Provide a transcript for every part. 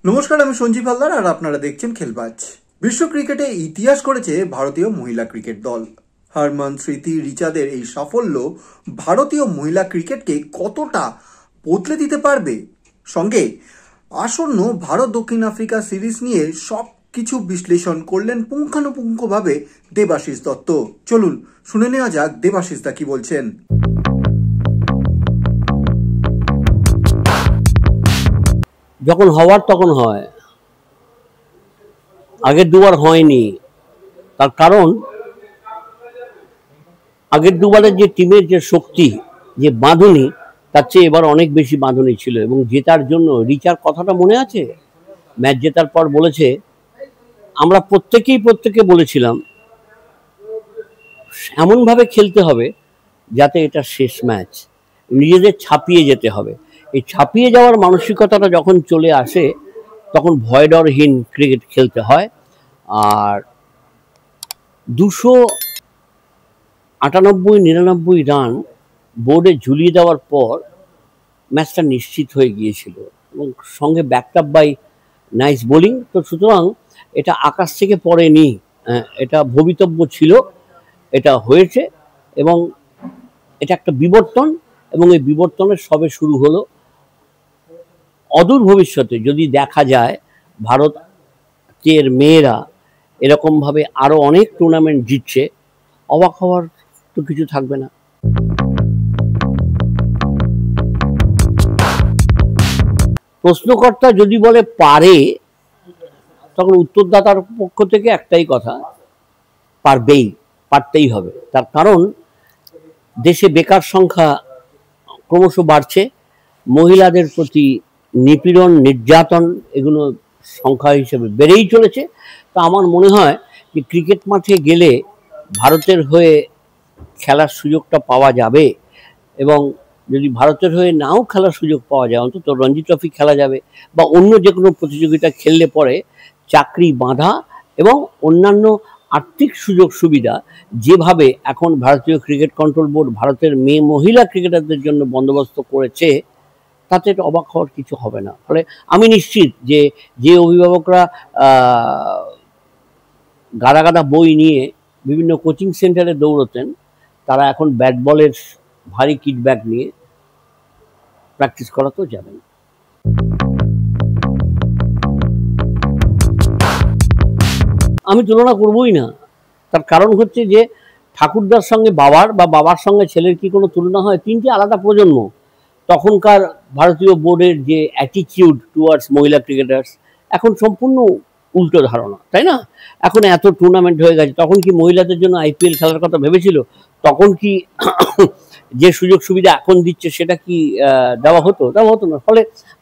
নমস্কার, আমি সঞ্জীব হালদার আর আপনারা দেখছেন খেলবাজ। বিশ্ব ক্রিকেটে ইতিহাস করেছে ভারতীয় মহিলা ক্রিকেট দল। হরমন, স্মৃতি, রিচাদের এই সাফল্য ভারতীয় মহিলা ক্রিকেটকে কতটা বদলে দিতে পারবে, সঙ্গে আসন্ন ভারত দক্ষিণ আফ্রিকা সিরিজ নিয়ে সব কিছু বিশ্লেষণ করলেন পুঙ্খানুপুঙ্খভাবে দেবাশিস দত্ত। চলুন শুনে নেওয়া যাক দেবাশিস দা কি বলছেন। যখন হওয়ার তখন হয়, আগের দুবার হয়নি। তার কারণ আগের দুবারের যে টিমের যে শক্তি, যে বাঁধুনি, তার চেয়ে এবার অনেক বেশি বাঁধুনি ছিল। এবং জেতার জন্য রিচার কথাটা মনে আছে, ম্যাচ জেতার পর বলেছে, আমরা প্রত্যেকে বলেছিলাম এমনভাবে খেলতে হবে যাতে এটা শেষ ম্যাচ, নিজেদের ছাপিয়ে যেতে হবে। এই ছাপিয়ে যাওয়ার মানসিকতাটা যখন চলে আসে তখন ভয় ডরহীন ক্রিকেট খেলতে হয়। আর 298-99 রান বোর্ডে ঝুলিয়ে দেওয়ার পর ম্যাচটা নিশ্চিত হয়ে গিয়েছিল এবং সঙ্গে ব্যাকআপ বাই নাইস বোলিং। তো সুতরাং এটা আকাশ থেকে পড়েনি, এটা ভবিতব্য ছিল, এটা হয়েছে এবং এটা একটা বিবর্তন। এবং এই বিবর্তনের সবে শুরু হলো। অদূর ভবিষ্যতে যদি দেখা যায় ভারতের মেয়েরা এরকমভাবে আরও অনেক টুর্নামেন্ট জিতছে, অবাক হওয়ার তো কিছু থাকবে না। প্রশ্নকর্তা যদি বলে পারে, তখন উত্তরদাতার পক্ষ থেকে একটাই কথা, পারতেই হবে। তার কারণ দেশে বেকার সংখ্যা ক্রমশ বাড়ছে, মহিলাদের প্রতি নিপীড়ন, নির্যাতন এগুলো সংখ্যা হিসেবে বেড়েই চলেছে। তা আমার মনে হয় যে ক্রিকেট মাঠে গেলে ভারতের হয়ে খেলার সুযোগটা পাওয়া যাবে। এবং যদি ভারতের হয়ে নাও খেলার সুযোগ পাওয়া যায়, অন্তত রঞ্জি ট্রফি খেলা যাবে বা অন্য যে কোনো প্রতিযোগিতা খেললে পরে চাকরি বাঁধা এবং অন্যান্য আর্থিক সুযোগ সুবিধা যেভাবে এখন ভারতীয় ক্রিকেট কন্ট্রোল বোর্ড ভারতের মহিলা ক্রিকেটারদের জন্য বন্দোবস্ত করেছে, তাতে অবাক হওয়ার কিছু হবে না। ফলে আমি নিশ্চিত যে অভিভাবকরা গাদা গাদা বই নিয়ে বিভিন্ন কোচিং সেন্টারে দৌড়তেন, তারা এখন ব্যাট বলের ভারী কিটব্যাগ নিয়ে প্র্যাকটিস করাতেও যাবেন। আমি তুলনা করবই না। তার কারণ হচ্ছে যে ঠাকুরদার সঙ্গে বাবার বা বাবার সঙ্গে ছেলের কি কোনো তুলনা হয়? তিনটি আলাদা প্রজন্ম। তখনকার ভারতীয় বোর্ডের যে অ্যাটিটিউড টুয়ার্ডস মহিলা ক্রিকেটার্স, এখন সম্পূর্ণ উল্টো ধারণা, তাই না? এখন এত টুর্নামেন্ট হয়ে গেছে, তখন কি মহিলাদের জন্য আইপিএল খেলার কথা ভেবেছিল? তখন কি যে সুযোগ সুবিধা এখন দিচ্ছে সেটা কি দেওয়া হতো না? ফলে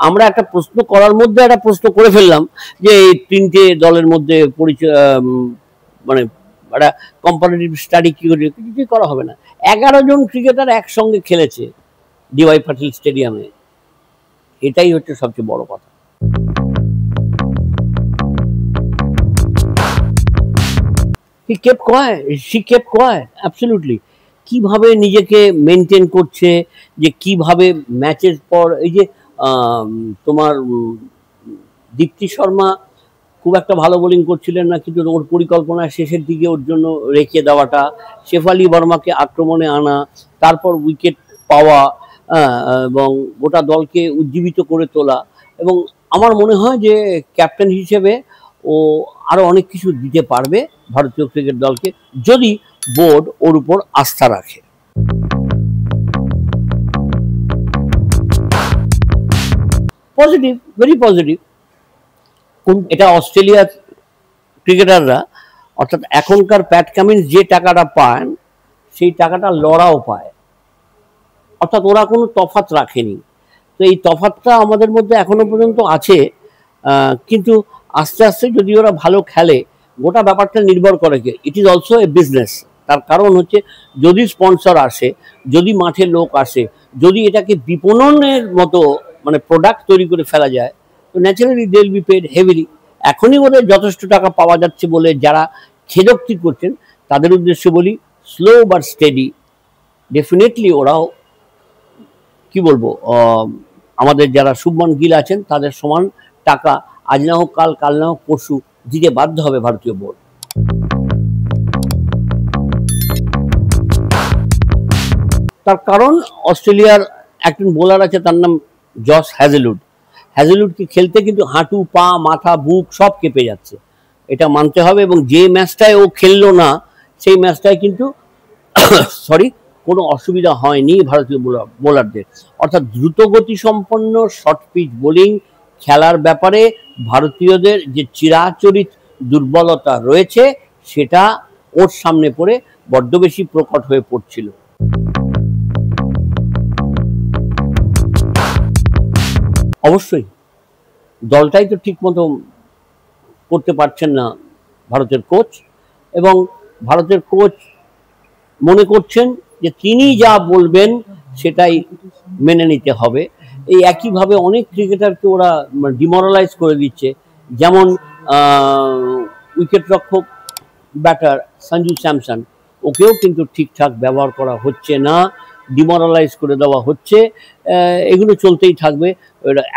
আমরা একটা প্রশ্ন করার মধ্যে একটা প্রশ্ন করে ফেললাম যে এই তিনটে দলের মধ্যে পরিচয়, মানে একটা কম্পারেটিভ স্টাডি কি করে, কিছুই করা হবে না। 11 জন ক্রিকেটার একসঙ্গে খেলেছে ডিওয়াই পাটিল স্টেডিয়ামে, এটাই হচ্ছে সবচেয়ে বড় কথা। He kept quiet, she kept quiet, absolutely. কিভাবে নিজেকে মেনটেন করছে, যে কিভাবে ম্যাচের পর এই যে তোমার দীপ্তি শর্মা খুব একটা ভালো বোলিং করছিলেন না, কিন্তু ওর পরিকল্পনা শেষের দিকে ওর জন্য রেখে দেওয়াটা, শেফালি বর্মাকে আক্রমণে আনা, তারপর উইকেট পাওয়া এবং গোটা দলকে উজ্জীবিত করে তোলা। এবং আমার মনে হয় যে ক্যাপ্টেন হিসেবে ও আরও অনেক কিছু দিতে পারবে ভারতীয় ক্রিকেট দলকে, যদি বোর্ড ওর উপর আস্থা রাখে। Positive, very positive. এটা অস্ট্রেলিয়ার ক্রিকেটাররা, অর্থাৎ এখনকার প্যাট কামিন্স যে টাকাটা পান, সেই টাকাটা লড়াও পায়, অর্থাৎ ওরা কোনো তফাৎ রাখেনি। তো এই তফাৎটা আমাদের মধ্যে এখনো পর্যন্ত আছে, কিন্তু আস্তে আস্তে যদি ওরা ভালো খেলে, গোটা ব্যাপারটা নির্ভর করে কে, it is also a business. তার কারণ হচ্ছে যদি স্পন্সর আসে, যদি মাঠে লোক আসে, যদি এটাকে বিপণনের মতো মানে প্রোডাক্ট তৈরি করে ফেলা যায়, তো naturally they will be paid heavily. এখনই ওদের যথেষ্ট টাকা পাওয়া যাচ্ছে বলে যারা খেদোক্তি করছেন তাদের উদ্দেশ্যে বলি, স্লো বাট স্টেডি, ডেফিনেটলি ওরাও কি বলবো, আমাদের যারা শুভমান গিল আছেন তাদের সমান টাকা আজ না হোক কাল, কাল না হোক পরশু দিতে বাধ্য হবে ভারতীয় বোর্ড। তার কারণ অস্ট্রেলিয়ার একজন বোলার আছে, তার নাম জশ হ্যাজেলউড। হ্যাজেলউডকে খেলতে কিন্তু হাঁটু, পা, মাথা, বুক সব কেঁপে যাচ্ছে, এটা মানতে হবে। এবং যে ম্যাচটায় ও খেললো না সেই ম্যাচটায় কিন্তু সরি কোনো অসুবিধা হয়নি ভারতীয় বোলারদের। অর্থাৎ দ্রুতগতি সম্পন্ন শর্ট পিচ বোলিং খেলার ব্যাপারে ভারতীয়দের যে চিরাচরিত দুর্বলতা রয়েছে সেটা ওর সামনে পড়ে বড্ড বেশি প্রকট হয়ে পড়ছিল। অবশ্যই দলটাই তো ঠিক মতো করতে পারছেন না ভারতের কোচ, এবং ভারতের কোচ মনে করছেন যে তিনি যা বলবেন সেটাই মেনে নিতে হবে। এই একইভাবে অনেক ক্রিকেটারকে ওরা ডিমোরালাইজ করে দিচ্ছে, যেমন উইকেট রক্ষক ব্যাটার সঞ্জু স্যামসন, ওকেও কিন্তু ঠিকঠাক ব্যবহার করা হচ্ছে না, ডিমোরালাইজ করে দেওয়া হচ্ছে। এগুলো চলতেই থাকবে।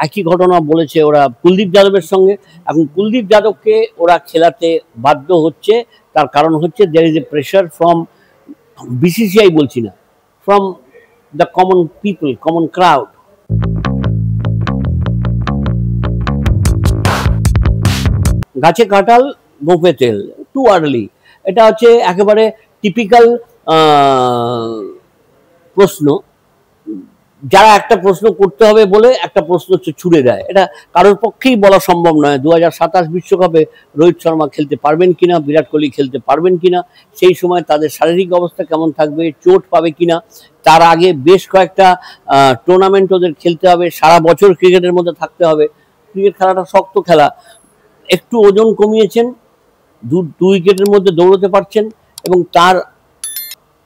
একই ঘটনা বলেছে ওরা কুলদীপ যাদবের সঙ্গে। এখন কুলদীপ যাদবকে ওরা খেলাতে বাধ্য হচ্ছে, তার কারণ হচ্ছে there is a pressure from BCCI, বলছি না, from the common people, common crowd. গাছে কাঁঠাল গোঁফে তেল, টু আর্লি, এটা হচ্ছে একেবারে টিপিক্যাল প্রশ্ন। যারা একটা প্রশ্ন করতে হবে বলে একটা প্রশ্ন ছুড়ে দেয়, এটা কারোর পক্ষেই বলা সম্ভব নয়। 2027 বিশ্বকাপে রোহিত শর্মা খেলতে পারবেন কিনা, বিরাট কোহলি খেলতে পারবেন কিনা, সেই সময় তাদের শারীরিক অবস্থা কেমন থাকবে, চোট পাবে কিনা, তার আগে বেশ কয়েকটা টুর্নামেন্ট ওদের খেলতে হবে, সারা বছর ক্রিকেটের মধ্যে থাকতে হবে। ক্রিকেট খেলাটা শক্ত খেলা। একটু ওজন কমিয়েছেন, দু উইকেটের মধ্যে দৌড়তে পারছেন এবং তার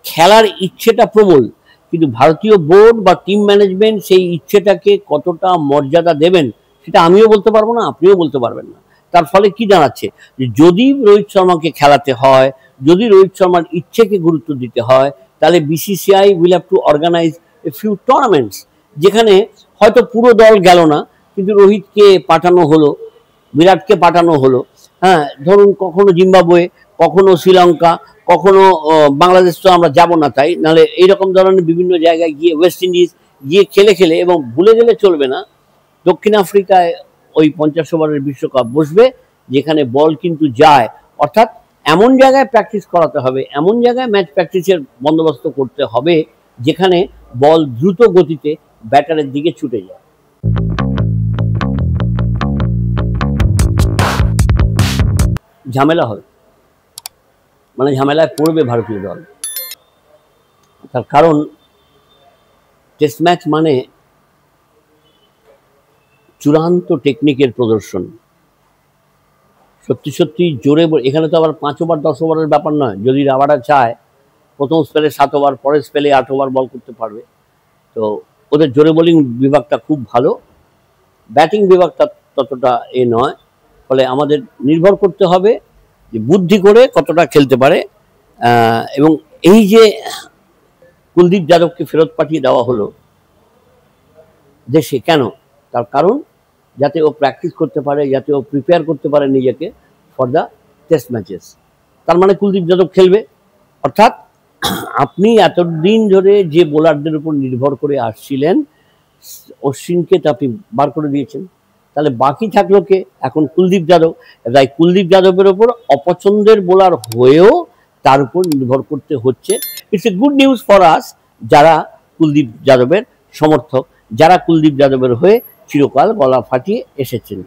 খেলার ইচ্ছেটা প্রবল, কিন্তু ভারতীয় বোর্ড বা টিম ম্যানেজমেন্ট সেই ইচ্ছেটাকে কতটা মর্যাদা দেবেন সেটা আমিও বলতে পারবো না, আপনিও বলতে পারবেন না। তার ফলে কি দাঁড়াচ্ছে, যে যদি রোহিত শর্মাকে খেলাতে হয়, যদি রোহিত শর্মার ইচ্ছেকে গুরুত্ব দিতে হয়, তাহলে BCCI will have to organize a few tournaments, যেখানে হয়তো পুরো দল গেল না, কিন্তু রোহিতকে পাঠানো হলো, বিরাটকে পাঠানো হলো। হ্যাঁ, ধরুন কখনো জিম্বাবুয়ে, কখনো শ্রীলঙ্কা, কখনো বাংলাদেশ, তো আমরা যাব না তাই, নাহলে এইরকম ধরনের বিভিন্ন জায়গায় গিয়ে, ওয়েস্ট ইন্ডিজ গিয়ে খেলে খেলে, এবং ভুলে গেলে চলবে না দক্ষিণ আফ্রিকায় ওই 50 ওভারের বিশ্বকাপ বসবে, যেখানে বল কিন্তু যায়। অর্থাৎ এমন জায়গায় প্র্যাকটিস করাতে হবে, এমন জায়গায় ম্যাচ প্র্যাকটিসের বন্দোবস্ত করতে হবে যেখানে বল দ্রুত গতিতে ব্যাটারের দিকে ছুটে যায়। ঝামেলা হবে, মানে ঝামেলায় পড়বে ভারতীয় দল। তার কারণ টেস্ট ম্যাচ মানে চূড়ান্ত টেকনিকের প্রদর্শন। সত্যি সত্যি জোরে, এখানে তো আবার 5 ওভার 10 ওভারের ব্যাপার নয়। যদি রাবাডা চায় প্রথম স্পেলে 7 ওভার, পরের স্পেলে 8 ওভার বল করতে পারবে। তো ওদের জোরে বোলিং বিভাগটা খুব ভালো, ব্যাটিং বিভাগটা ততটা নয়। ফলে আমাদের নির্ভর করতে হবে যে বুদ্ধি করে কতটা খেলতে পারে। এবং এই যে কুলদীপ যাদবকে ফেরত পাঠিয়ে দেওয়া হলো দেশে, কেন? তার কারণ যাতে ও প্র্যাকটিস করতে পারে, যাতে ও প্রিপেয়ার করতে পারে নিজেকে ফর দ্য টেস্ট ম্যাচেস। তার মানে কুলদীপ যাদব খেলবে। অর্থাৎ আপনি এতদিন ধরে যে বোলারদের উপর নির্ভর করে আসছিলেন, অশ্বিনকে তো আপনি বার করে দিয়েছেন, তাহলে বাকি থাকলো কে? এখন কুলদীপ যাদব। তাই কুলদীপ যাদবের ওপর অপছন্দের বোলার হয়েও তার উপর নির্ভর করতে হচ্ছে। It's a good news for us, যারা কুলদীপ যাদবের সমর্থক, যারা কুলদীপ যাদবের হয়ে চিরকাল গলা ফাটিয়ে এসেছেন।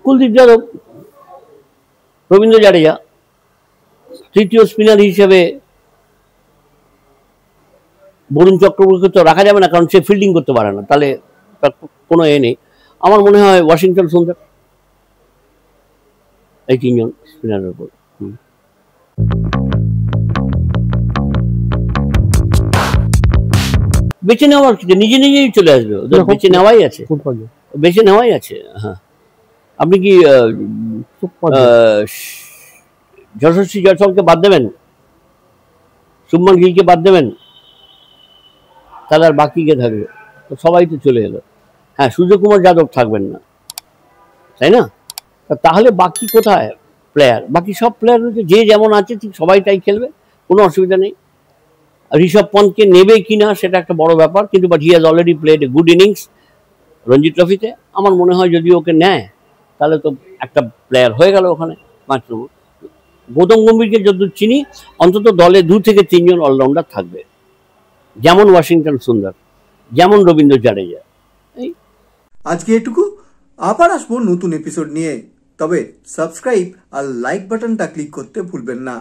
কুলদীপ যাদব, রবীন্দ্র জাডেজা, তৃতীয় স্পিনার হিসেবে বরুণ চক্রবর্তীকে তো রাখা যাবে না, কারণ সে ফিল্ডিং করতে পারে না, তাহলে তার কোনো নেই। আমার মনে হয় ওয়াশিংটন সুন্দর, এই 3 জন স্পিনারের উপর। বেছে নেওয়ার কিছু, নিজে নিজেই চলে আসবে, ওদের বেছে নেওয়াই আছে, বেছে নেওয়াই আছে। হ্যাঁ, আপনি কি যশস্বী জয়সওয়ালকে বাদ দেবেন? শুভমান গিলকে বাদ দেবেন? তাহলে আর বাকি কে থাকবে? তো সবাই তো চলে এলো। হ্যাঁ, সূর্যকুমার যাদব থাকবেন না, তাই না? তাহলে বাকি কোথায় প্লেয়ার? বাকি সব প্লেয়ার রয়েছে, যে যেমন আছে ঠিক সবাই তাই খেলবে, কোনো অসুবিধা নেই। ঋষভ পন্তকে নেবে কিনা সেটা একটা বড় ব্যাপার, কিন্তু but he has already played a good innings Ranji ট্রফিতে। আমার মনে হয় যদি ওকে নেয় তাহলে তো একটা প্লেয়ার হয়ে গেল ওখানে। মাত্র গৌতম গম্ভীরকে যতদূর চিনি, অন্তত দলে 2 থেকে 3 জন অলরাউন্ডার থাকবে, যেমন ওয়াশিংটন সুন্দর, যেমন রবীন্দ্র জাডেজা। এই আজকে এটুকু, আবার আসবো নতুন এপিসোড নিয়ে। তবে সাবস্ক্রাইব আর লাইক বাটনটা ক্লিক করতে ভুলবেন না।